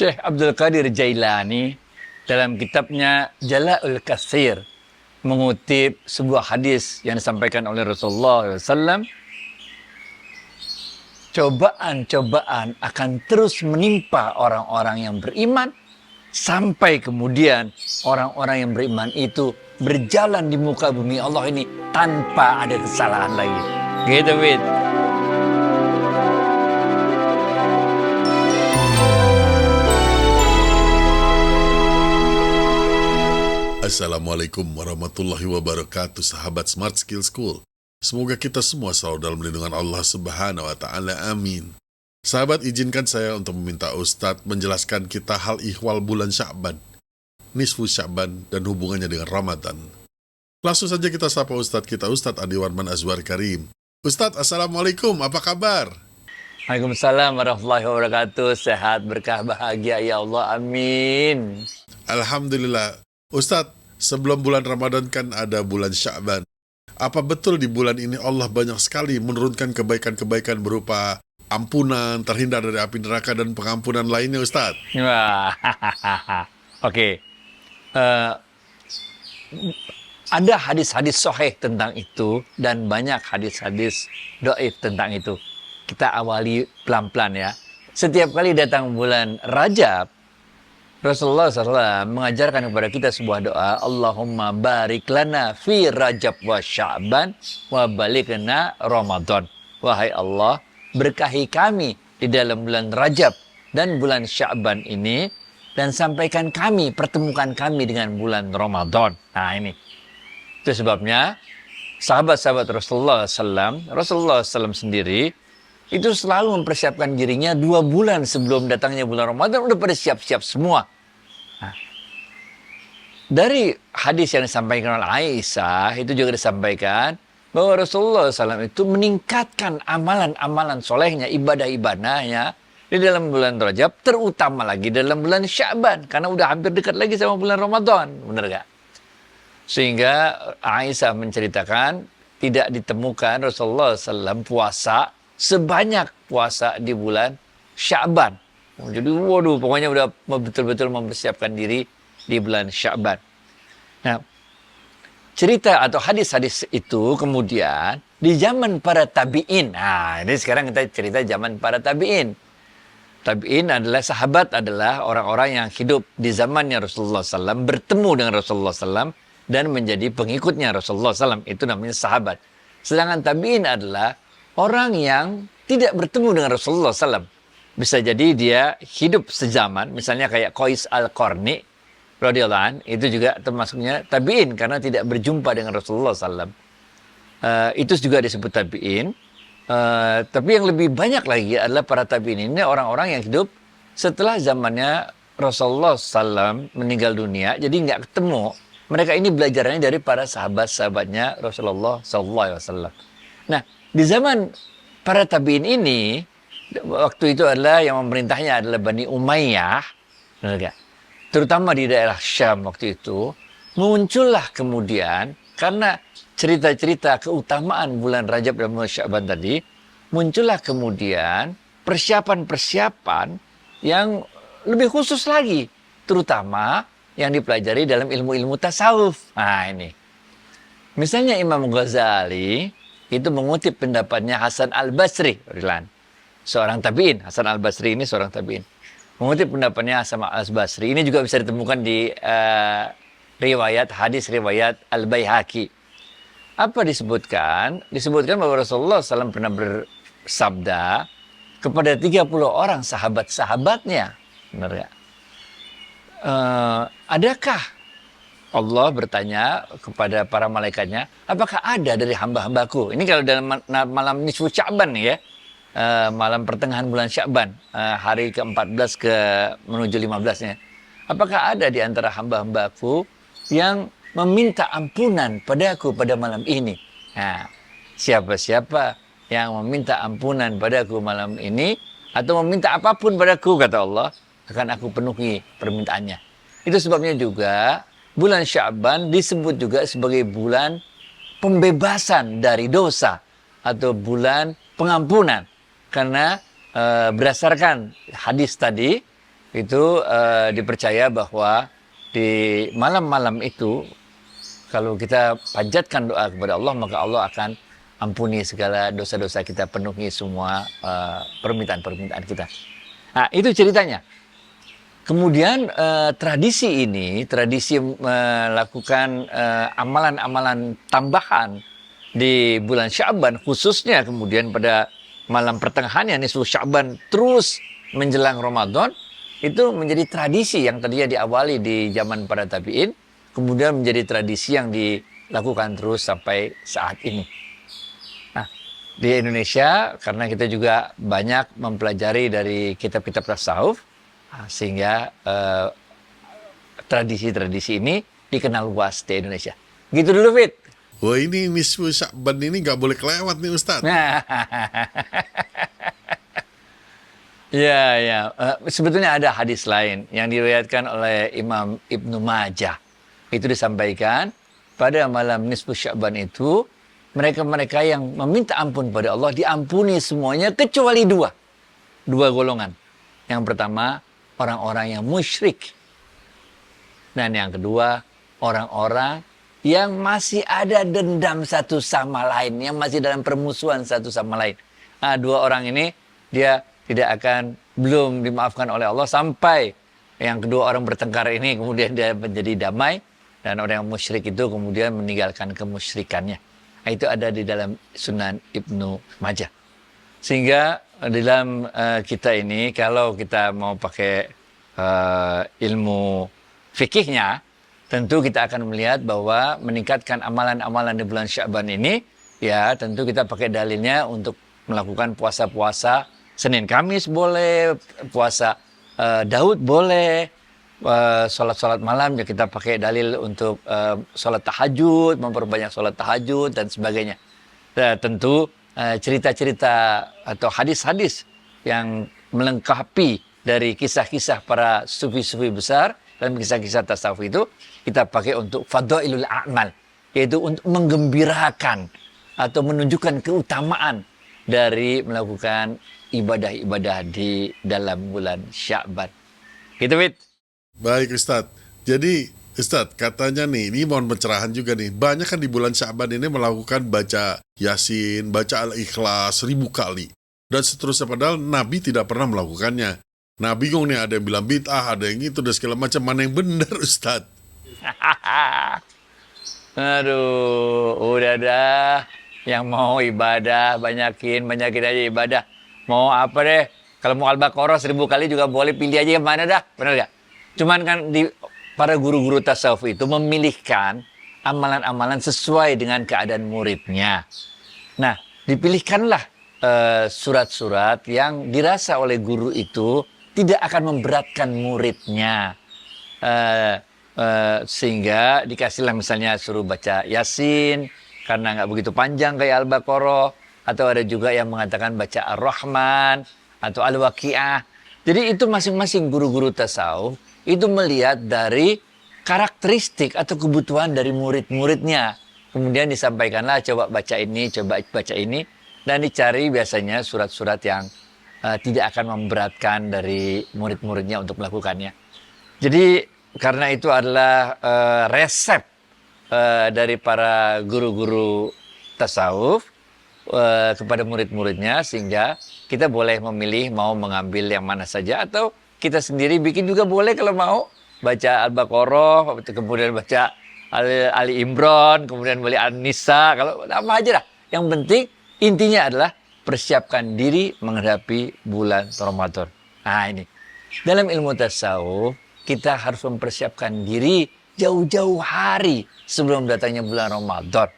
Syekh Abdul Qadir Jailani dalam kitabnya Jala'ul Katsir mengutip sebuah hadis yang disampaikan oleh Rasulullah SAW. Cobaan-cobaan akan terus menimpa orang-orang yang beriman sampai kemudian orang-orang yang beriman itu berjalan di muka bumi Allah ini tanpa ada kesalahan lagi. Gitu, Wid. Assalamualaikum warahmatullahi wabarakatuh, sahabat Smart Skill School. Semoga kita semua selalu dalam lindungan Allah Subhanahu wa Ta'ala. Amin. Sahabat, izinkan saya untuk meminta Ustadz menjelaskan kita hal ihwal bulan Sya'ban, nisfu Sya'ban, dan hubungannya dengan Ramadan. Langsung saja kita sapa Ustadz kita, Ustadz Adi Warman Azwar Karim. Ustadz, Assalamualaikum, apa kabar? Waalaikumsalam warahmatullahi wabarakatuh. Sehat, berkah, bahagia, ya Allah. Amin. Alhamdulillah. Ustadz, sebelum bulan Ramadan kan ada bulan Sya'ban. Apa betul di bulan ini Allah banyak sekali menurunkan kebaikan-kebaikan berupa ampunan, terhindar dari api neraka, dan pengampunan lainnya, Ustadz? Wah, oke. Ada hadis-hadis sahih tentang itu dan banyak hadis-hadis dhaif tentang itu. Kita awali pelan-pelan ya. Setiap kali datang bulan Rajab, Rasulullah SAW mengajarkan kepada kita sebuah doa, Allahumma barik lana fi Rajab wa Sya'ban wa balighna Ramadan. Wahai Allah, berkahi kami di dalam bulan Rajab dan bulan Sya'ban ini, dan sampaikan kami, pertemukan kami dengan bulan Ramadan. Nah ini. Itu sebabnya sahabat-sahabat Rasulullah SAW sendiri itu selalu mempersiapkan dirinya 2 bulan sebelum datangnya bulan Ramadan, udah pada siap-siap semua. Nah, dari hadis yang disampaikan oleh Aisyah, itu juga disampaikan bahwa Rasulullah SAW itu meningkatkan amalan-amalan solehnya, ibadah-ibadahnya di dalam bulan Rajab, terutama lagi dalam bulan Sya'ban, karena udah hampir dekat lagi sama bulan Ramadan, benar gak? Sehingga Aisyah menceritakan tidak ditemukan Rasulullah SAW puasa sebanyak puasa di bulan Sya'ban. Jadi waduh, pokoknya udah betul-betul mempersiapkan diri di bulan Sya'ban. Nah, cerita atau hadis-hadis itu kemudian di zaman para tabi'in. Nah, ini sekarang kita cerita zaman para tabi'in. Tabi'in adalah sahabat, adalah orang-orang yang hidup di zamannya Rasulullah SAW, bertemu dengan Rasulullah SAW dan menjadi pengikutnya Rasulullah SAW. Itu namanya sahabat. Sedangkan tabi'in adalah orang yang tidak bertemu dengan Rasulullah SAW. Bisa jadi dia hidup sezaman, misalnya kayak Qais Al-Qarni radhiyallahu anh, itu juga termasuknya tabi'in karena tidak berjumpa dengan Rasulullah SAW. Itu juga disebut tabi'in. Tapi yang lebih banyak lagi adalah para tabi'in ini orang-orang yang hidup setelah zamannya Rasulullah SAW meninggal dunia, jadi nggak ketemu. Mereka ini belajarnya dari para sahabat-sahabatnya Rasulullah SAW. Nah, di zaman para tabi'in ini, waktu itu adalah yang memerintahnya adalah Bani Umayyah, terutama di daerah Syam waktu itu, muncullah kemudian, karena cerita-cerita keutamaan bulan Rajab dan bulan Sya'ban tadi, muncullah kemudian persiapan-persiapan yang lebih khusus lagi, terutama yang dipelajari dalam ilmu-ilmu tasawuf. Nah ini, misalnya Imam Ghazali itu mengutip pendapatnya Hasan Al-Basri, seorang tabi'in. Hasan Al-Basri ini seorang tabi'in. Mengutip pendapatnya Hasan Al-Basri, ini juga bisa ditemukan di riwayat hadis riwayat Al-Baihaqi. Apa disebutkan? Disebutkan bahwa Rasulullah SAW pernah bersabda kepada 30 orang sahabat-sahabatnya. Benar gak? Adakah Allah bertanya kepada para malaikatnya, apakah ada dari hamba-hambaku? Ini kalau dalam malam nisfu Sya'ban nih ya, malam pertengahan bulan Sya'ban, hari ke-14 menuju 15-nya. Apakah ada di antara hamba-hambaku yang meminta ampunan padaku pada malam ini? Nah, siapa-siapa yang meminta ampunan padaku malam ini, atau meminta apapun padaku, kata Allah, akan aku penuhi permintaannya. Itu sebabnya juga bulan Sya'ban disebut juga sebagai bulan pembebasan dari dosa atau bulan pengampunan. Karena berdasarkan hadis tadi, itu dipercaya bahwa di malam-malam itu kalau kita panjatkan doa kepada Allah, maka Allah akan ampuni segala dosa-dosa kita, penuhi semua permintaan-permintaan kita. Nah, itu ceritanya. Kemudian tradisi ini, tradisi melakukan amalan-amalan tambahan di bulan Sya'ban, khususnya kemudian pada malam pertengahannya, nisfu Sya'ban, terus menjelang Ramadan, itu menjadi tradisi yang tadinya diawali di zaman para tabi'in, kemudian menjadi tradisi yang dilakukan terus sampai saat ini. Nah, di Indonesia, karena kita juga banyak mempelajari dari kitab-kitab tasawuf, sehingga tradisi-tradisi ini dikenal luas di Indonesia. Gitu dulu, Fit. Wah, ini nisfu Sya'ban ini nggak boleh kelewat nih Ustadz. Ya, ya. Sebetulnya ada hadis lain yang diriwayatkan oleh Imam Ibnu Majah. Itu disampaikan pada malam nisfu Sya'ban itu, mereka-mereka yang meminta ampun pada Allah diampuni semuanya kecuali dua golongan. Yang pertama, orang-orang yang musyrik. Dan yang kedua, orang-orang yang masih ada dendam satu sama lain, yang masih dalam permusuhan satu sama lain. Nah, dua orang ini dia tidak akan belum dimaafkan oleh Allah sampai yang kedua orang bertengkar ini kemudian dia menjadi damai, dan orang yang musyrik itu kemudian meninggalkan kemusyrikannya. Nah, itu ada di dalam Sunan Ibnu Majah. Sehingga dalam kita ini, kalau kita mau pakai ilmu fikihnya, tentu kita akan melihat bahwa meningkatkan amalan-amalan di bulan Sya'ban ini, ya tentu kita pakai dalilnya untuk melakukan puasa-puasa Senin Kamis boleh, puasa Daud boleh, sholat-sholat malam ya kita pakai dalil untuk sholat tahajud, memperbanyak sholat tahajud dan sebagainya. Tentu cerita-cerita atau hadis-hadis yang melengkapi dari kisah-kisah para sufi-sufi besar dalam kisah-kisah tasawuf itu kita pakai untuk fadailul a'mal, yaitu untuk menggembirakan atau menunjukkan keutamaan dari melakukan ibadah-ibadah di dalam bulan Sya'ban. Gitu, Wit. Baik Ustadz. Jadi Ustadz, katanya nih, ini mohon pencerahan juga nih. Banyak kan di bulan Sya'ban ini melakukan baca Yasin, baca Al-Ikhlas 1000 kali. Dan seterusnya, padahal Nabi tidak pernah melakukannya. Nah, bingung nih, ada yang bilang bid'ah, ada yang itu, dan segala macam. Mana yang benar, Ustadz? Aduh, udah dah. Yang mau ibadah, banyakin aja ibadah. Mau apa deh? Kalau mau Al-Baqarah 1000 kali juga boleh, pilih aja yang mana dah. Benar gak? Cuman kan para guru-guru tasawuf itu memilihkan amalan-amalan sesuai dengan keadaan muridnya. Nah, dipilihkanlah surat-surat yang dirasa oleh guru itu tidak akan memberatkan muridnya. Sehingga dikasihlah misalnya suruh baca Yasin, karena nggak begitu panjang kayak Al-Baqarah, atau ada juga yang mengatakan baca Ar-Rahman atau Al-Waqi'ah. Jadi itu masing-masing guru-guru tasawuf itu melihat dari karakteristik atau kebutuhan dari murid-muridnya. Kemudian disampaikanlah coba baca ini, dan dicari biasanya surat-surat yang tidak akan memberatkan dari murid-muridnya untuk melakukannya. Jadi karena itu adalah resep dari para guru-guru tasawuf kepada murid-muridnya, sehingga kita boleh memilih mau mengambil yang mana saja, atau kita sendiri bikin juga boleh kalau mau. Baca Al-Baqarah, kemudian baca Ali Imran, kemudian boleh An-Nisa, kalau apa aja dah. Yang penting intinya adalah persiapkan diri menghadapi bulan Ramadan. Nah ini, dalam ilmu tasawuf kita harus mempersiapkan diri jauh-jauh hari sebelum datangnya bulan Ramadan.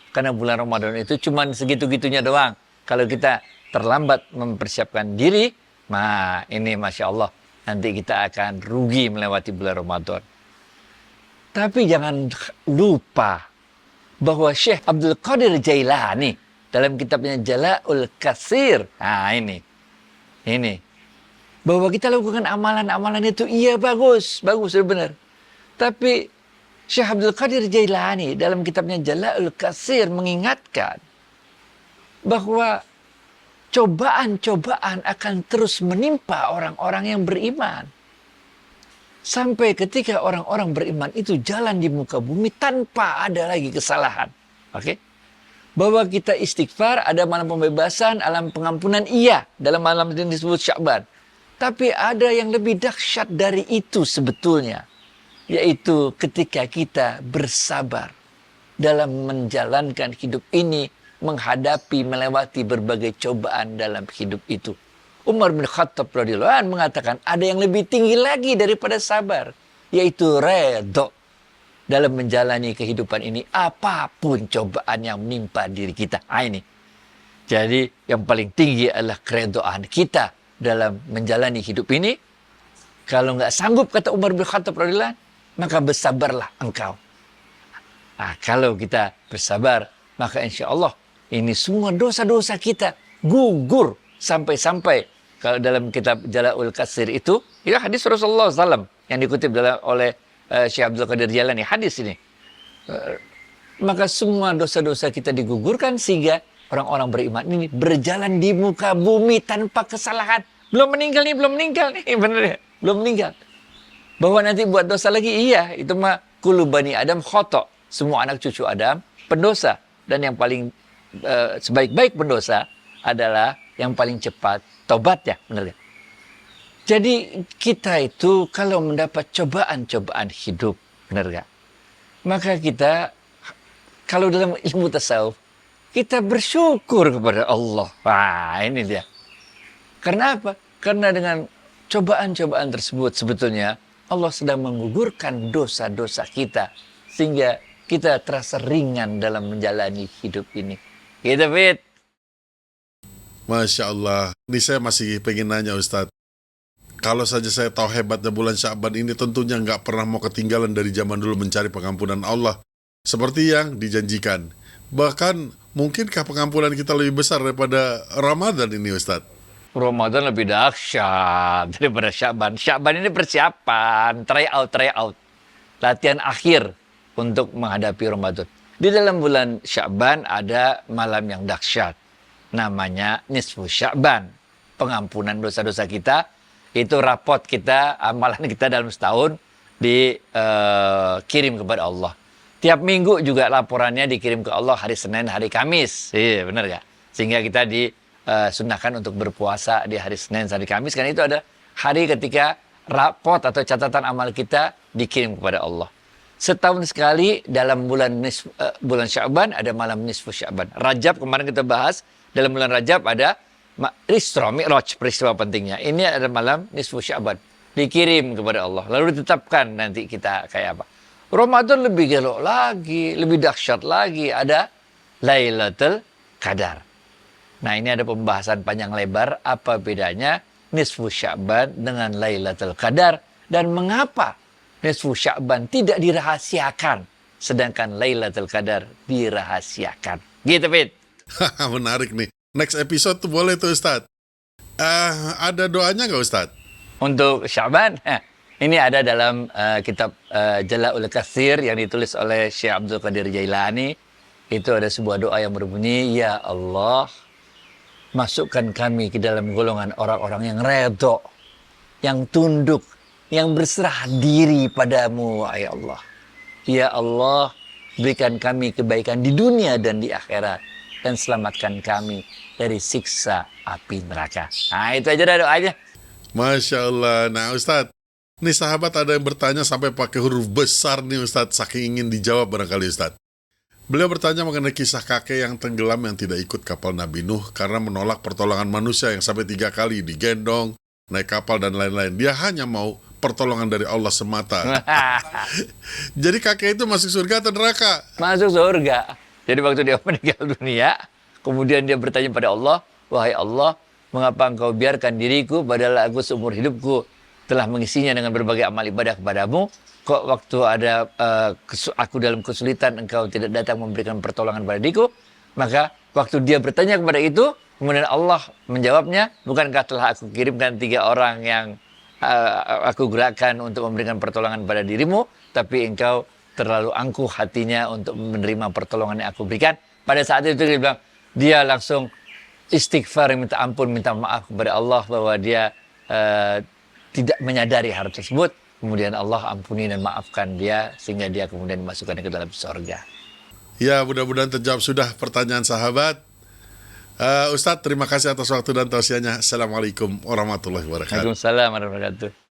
Karena bulan Ramadan itu cuma segitu-gitunya doang. Kalau kita terlambat mempersiapkan diri, nah ini Masya Allah, nanti kita akan rugi melewati bulan Ramadan. Tapi jangan lupa bahwa Syekh Abdul Qadir Jailani dalam kitabnya Jala'ul Qasir, nah ini, bahwa kita lakukan amalan-amalan itu iya bagus benar. Tapi Syekh Abdul Qadir Jailani dalam kitabnya Jala'ul Qasir mengingatkan bahwa cobaan-cobaan akan terus menimpa orang-orang yang beriman. Sampai ketika orang-orang beriman itu jalan di muka bumi tanpa ada lagi kesalahan. Oke? Bahwa kita istighfar, ada malam pembebasan, alam pengampunan, iya. Dalam malam ini disebut Sya'ban. Tapi ada yang lebih dahsyat dari itu sebetulnya. Yaitu ketika kita bersabar dalam menjalankan hidup ini, menghadapi, melewati berbagai cobaan dalam hidup itu. Umar bin Khattab radhiyallahu anhu mengatakan ada yang lebih tinggi lagi daripada sabar, yaitu redho dalam menjalani kehidupan ini apapun cobaan yang menimpa diri kita. Ini. Jadi yang paling tinggi adalah keredoan kita dalam menjalani hidup ini. Kalau nggak sanggup, kata Umar bin Khattab radhiyallahu anhu, maka bersabarlah engkau. Nah, kalau kita bersabar, maka insya Allah ini semua dosa-dosa kita gugur sampai-sampai. Kalau dalam kitab Jala'ul Qasir itu hadis Rasulullah SAW yang dikutip oleh Syekh Abdul Qadir Jailani, hadis ini. Maka semua dosa-dosa kita digugurkan sehingga orang-orang beriman ini berjalan di muka bumi tanpa kesalahan. Belum meninggal nih, benar ya? Belum meninggal. Bahwa nanti buat dosa lagi, iya, itu mah kullu bani Adam khoto. Semua anak cucu Adam pendosa, dan yang paling sebaik-baik pendosa adalah yang paling cepat tobat, ya, benar ya? Jadi kita itu kalau mendapat cobaan-cobaan hidup, benar gak? Maka kita, kalau dalam ilmu tasawuf, kita bersyukur kepada Allah. Wah, ini dia. Karena apa? Karena dengan cobaan-cobaan tersebut sebetulnya Allah sedang menggugurkan dosa-dosa kita, sehingga kita terasa ringan dalam menjalani hidup ini. Gitu, Fit. Masya Allah. Ini saya masih pengen nanya Ustadz. Kalau saja saya tahu hebatnya bulan Sya'ban ini, tentunya nggak pernah mau ketinggalan dari zaman dulu mencari pengampunan Allah. Seperti yang dijanjikan. Bahkan, mungkinkah pengampunan kita lebih besar daripada Ramadan ini Ustadz? Ramadan lebih dahsyat daripada Sya'ban. Sya'ban ini persiapan, try out. Latihan akhir untuk menghadapi Ramadan. Di dalam bulan Sya'ban ada malam yang dahsyat. Namanya Nisfu Sya'ban. Pengampunan dosa-dosa kita. Itu rapot kita, amalan kita dalam setahun dikirim kepada Allah. Tiap minggu juga laporannya dikirim ke Allah hari Senin, hari Kamis. Iya, benar gak? Sehingga kita disunahkan untuk berpuasa di hari Senin, hari Kamis. Karena itu ada hari ketika rapot atau catatan amal kita dikirim kepada Allah. Setahun sekali dalam bulan Sya'ban ada malam Nisfu Sya'ban. Rajab kemarin kita bahas, dalam bulan Rajab ada Isra Mi'raj, peristiwa pentingnya. Ini ada malam Nisfu Sya'ban. Dikirim kepada Allah. Lalu ditetapkan nanti kita kayak apa. Ramadan lebih gelok lagi, lebih dahsyat lagi. Ada Lailatul Qadar. Nah, ini ada pembahasan panjang lebar. Apa bedanya Nisfu Sya'ban dengan Lailatul Qadar. Dan mengapa Nisfu Sya'ban tidak dirahasiakan, sedangkan Lailatul Qadar dirahasiakan. Gitu, Fit. Menarik nih. Next episode tuh boleh tuh Ustadz. Ada doanya nggak Ustadz? Untuk Sya'ban, ini ada dalam kitab Jala'ul Qasir yang ditulis oleh Syekh Abdul Qadir Jailani. Itu ada sebuah doa yang berbunyi, Ya Allah, masukkan kami ke dalam golongan orang-orang yang redho, yang tunduk, yang berserah diri padamu, ya Allah. Ya Allah, berikan kami kebaikan di dunia dan di akhirat, dan selamatkan kami dari siksa api neraka. Nah, itu aja dah doanya. Masya Allah. Nah Ustadz, nih sahabat ada yang bertanya sampai pakai huruf besar nih Ustadz, saking ingin dijawab barangkali Ustadz. Beliau bertanya mengenai kisah kakek yang tenggelam yang tidak ikut kapal Nabi Nuh karena menolak pertolongan manusia yang sampai 3 kali digendong, naik kapal dan lain-lain. Dia hanya mau pertolongan dari Allah semata. Jadi kakek itu masuk surga atau neraka? Masuk surga. Jadi waktu dia meninggal dunia, kemudian dia bertanya pada Allah, wahai Allah, mengapa engkau biarkan diriku, padahal aku seumur hidupku telah mengisinya dengan berbagai amal ibadah kepadamu. Kok waktu ada aku dalam kesulitan, engkau tidak datang memberikan pertolongan pada diriku? Maka waktu dia bertanya kepada itu, kemudian Allah menjawabnya, bukankah telah aku kirimkan 3 orang yang aku gerakkan untuk memberikan pertolongan pada dirimu, tapi engkau terlalu angkuh hatinya untuk menerima pertolongan yang aku berikan. Pada saat itu dia bilang, dia langsung istighfar, minta ampun, minta maaf kepada Allah bahwa dia tidak menyadari hal tersebut. kemudian Allah ampuni dan maafkan dia sehingga dia kemudian dimasukkan ke dalam surga. Ya, mudah-mudahan terjawab sudah pertanyaan sahabat. Ustadz, terima kasih atas waktu dan tausiahnya. Assalamualaikum warahmatullahi wabarakatuh. Waalaikumsalam warahmatullahi wabarakatuh.